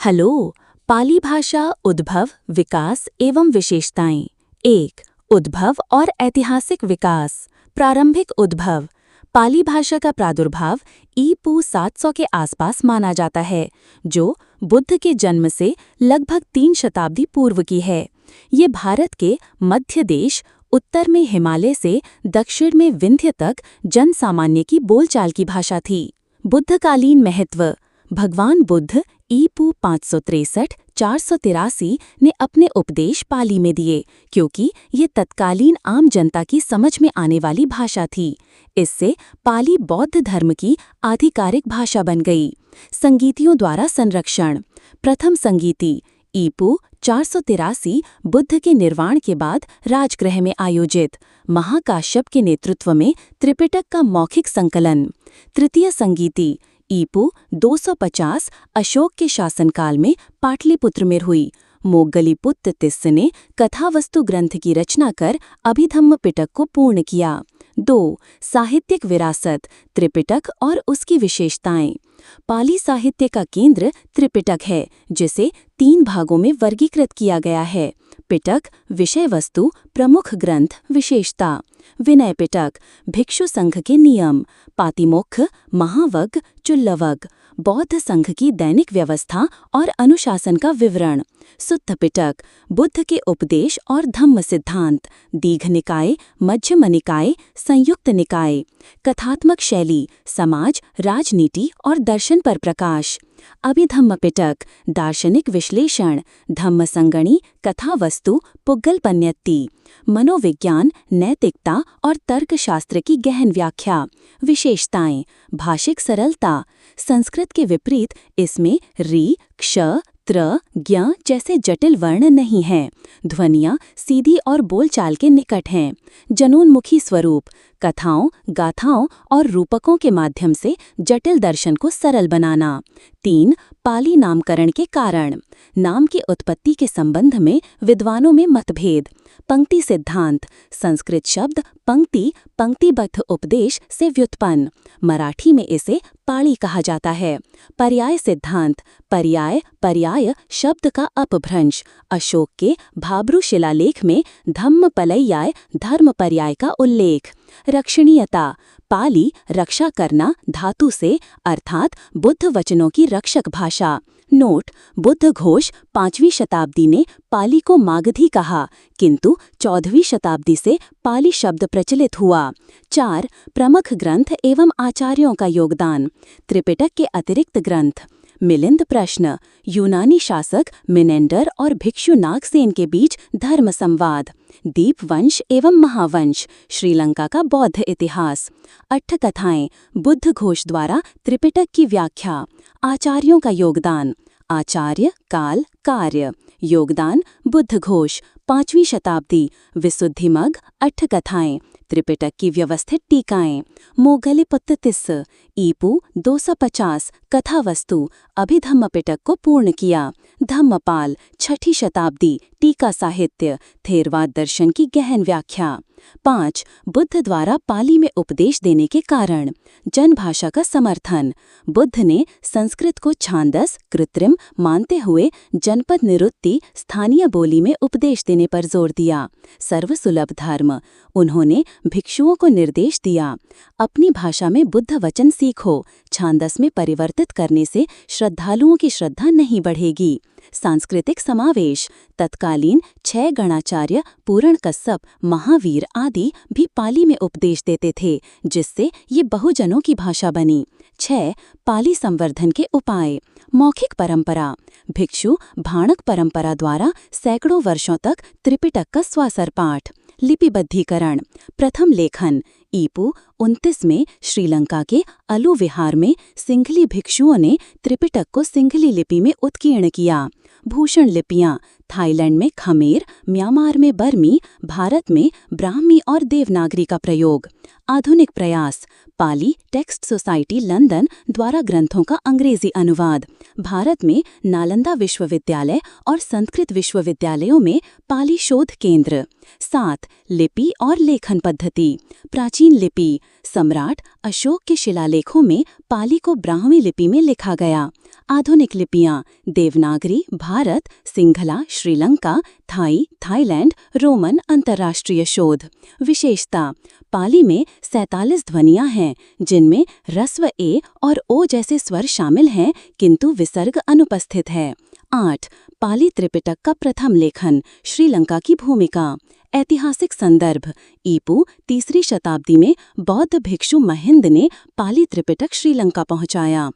Hello. पाली भाषा उद्भव, विकास एवं विशेषताएं। 1. उद्भव और ऐतिहासिक विकास। प्रारंभिक उद्भव। पाली भाषा का प्रादुर्भाव ईपू 700 के आसपास माना जाता है, जो बुद्ध के जन्म से लगभग 3 शताब्दी पूर्व की है। ये भारत के मध्य देश, उत्तर में हिमालय से दक्षिण में विंध्य तक जनसामान्य की बोलचाल की भाषा थी। बुद्धकालीन महत्व। भगवान बुद्ध ईपू 563-483 ने अपने उपदेश पाली में दिए, क्योंकि ये तत्कालीन आम जनता की समझ में आने वाली भाषा थी। इससे पाली बौद्ध धर्म की आधिकारिक भाषा बन गई। संगीतियों द्वारा संरक्षण। प्रथम संगीति ईपू 483 बुद्ध के निर्वाण के बाद राजगृह में आयोजित। महाकाश्यप के नेतृत्व में त्रिपिटक का मौखिक संकलन। तृतीय संगीति ईपू 250 अशोक के शासनकाल में पाटलिपुत्र में हुई। मोग्गलीपुत्र तिस्स ने कथावस्तु ग्रंथ की रचना कर अभिधम्म पिटक को पूर्ण किया। 2. साहित्यिक विरासत, त्रिपिटक और उसकी विशेषताएं। पाली साहित्य का केंद्र त्रिपिटक है, जिसे 3 भागों में वर्गीकृत किया गया है। पिटक विषय वस्तु, प्रमुख ग्रंथ, विशेषता। विनय पिटक भिक्षु संघ के नियम, पातिमोक्ष, महावग, चुल्लवग, बौद्ध संघ की दैनिक व्यवस्था और अनुशासन का विवरण। सुत्त पिटक बुद्ध के उपदेश और धम्म सिद्धांत, दीघ निकाय, मध्यम निकाय, संयुक्त निकाय। कथात्मक शैली, समाज, राजनीति और दर्शन पर प्रकाश। अभिधम्म पिटक दार्शनिक विश्लेषण, धम्म संगणी, कथावस्तु, पुग्गलपन्यत्ति। मनोविज्ञान, नैतिकता और तर्कशास्त्र की गहन व्याख्या। विशेषताएं। भाषिक सरलता। संस्कृत के विपरीत इसमें रि, क्ष, त्र, ज्ञ जैसे जटिल वर्ण नहीं हैं। ध्वनियाँ सीधी और बोलचाल के निकट हैं। जनोन्मुखी स्वरूप। कथाओं, गाथाओं और रूपकों के माध्यम से जटिल दर्शन को सरल बनाना। 3. पाली नामकरण के कारण। नाम की उत्पत्ति के संबंध में विद्वानों में मतभेद। पंक्ति सिद्धांत। संस्कृत शब्द पंक्ति, पंक्तिबद्ध उपदेश से व्युत्पन्न। मराठी में इसे पाली कहा जाता है। पर्याय सिद्धांत। पर्याय, पर्याय शब्द का अपभ्रंश। अशोक के भाब्रू शिलालेख में धम्मपलय्याय, धर्म पर्याय का उल्लेख। रक्षणीयता। पाली रक्षा करना धातु से, अर्थात बुद्ध वचनों की रक्षक भाषा। नोट: बुद्ध घोष 5वीं शताब्दी ने पाली को मागधी कहा, किंतु 14वीं शताब्दी से पाली शब्द प्रचलित हुआ। 4. प्रमुख ग्रंथ एवं आचार्यों का योगदान। त्रिपिटक के अतिरिक्त ग्रंथ। मिलिंद प्रश्न। यूनानी शासक मिनेंडर और भिक्षु नागसेन के बीच धर्म संवाद। दीपवंश एवं महावंश। श्रीलंका का बौद्ध इतिहास। अट्ठकथाएं। बुद्ध घोष द्वारा त्रिपिटक की व्याख्या। आचार्यों का योगदान। आचार्य, काल, कार्य। योगदान बुद्ध घोष 5वीं शताब्दी। विशुद्धिमग, अट्ठकथाएं। त्रिपिटक की व्यवस्थित टीकाएं। मोग्गलीपुत्र तिस्स ईपू 250 कथावस्तु, अभिधम्म पिटक को पूर्ण किया। धम्मपाल 6ठी शताब्दी। टीका साहित्य, थेरवाद दर्शन की गहन व्याख्या। 5. बुद्ध द्वारा पाली में उपदेश देने के कारण। जनभाषा का समर्थन। बुद्ध ने संस्कृत को छांदस, कृत्रिम मानते हुए जनपद निरुक्ति, स्थानीय बोली में उपदेश देने पर जोर दिया। सर्वसुलभ धर्म। उन्होंने भिक्षुओं को निर्देश दिया, अपनी भाषा में बुद्ध वचन सीखो। छांदस में परिवर्तित करने से श्रद्धालुओं की श्रद्धा नहीं बढ़ेगी। सांस्कृतिक समावेश। तत्कालीन 6 गणाचार्य पूरण कश्यप, महावीर आदि भी पाली में उपदेश देते थे, जिससे ये बहुजनों की भाषा बनी। 6. पाली संवर्धन के उपाय। मौखिक परंपरा। भिक्षु भाणक परंपरा द्वारा सैकड़ों वर्षों तक त्रिपिटक का स्वासर पाठ। लिपिबद्धीकरण। प्रथम लेखन ईपू 29 में श्रीलंका के अलू विहार में सिंघली भिक्षुओं ने त्रिपिटक को सिंघली लिपि में उत्कीर्ण किया। भूषण लिपियां। थाईलैंड में खमेर, म्यांमार में बर्मी, भारत में ब्राह्मी और देवनागरी का प्रयोग। आधुनिक प्रयास। पाली टेक्स्ट सोसाइटी लंदन द्वारा ग्रंथों का अंग्रेजी अनुवाद। भारत में नालंदा विश्वविद्यालय और संस्कृत विश्वविद्यालयों में पाली शोध केंद्र। 7. लिपि और लेखन पद्धति। प्राचीन प्राचीन लिपि। सम्राट अशोक के शिलालेखों में पाली को ब्राह्मी लिपि में लिखा गया। आधुनिक लिपियां Devanagari Bharat, Sinhala Sri Lanka, Thai Thailand, Roman अंतर्राष्ट्रीय शोध। विशेषता पाली में 47 ध्वनियां हैं, जिनमें ह्रस्व ए और ओ जैसे स्वर शामिल हैं, किंतु विसर्ग अनुपस्थित है। 8 पाली त्रिपिटक का प्रथम लेखन, श्रीलंका की भूमिका। ऐतिहासिक संदर्भ ईपू 3री शताब्दी में बौद्ध भिक्षु महिंद ने पाली त्रिपिटक श्रीलंका पहुंचाया।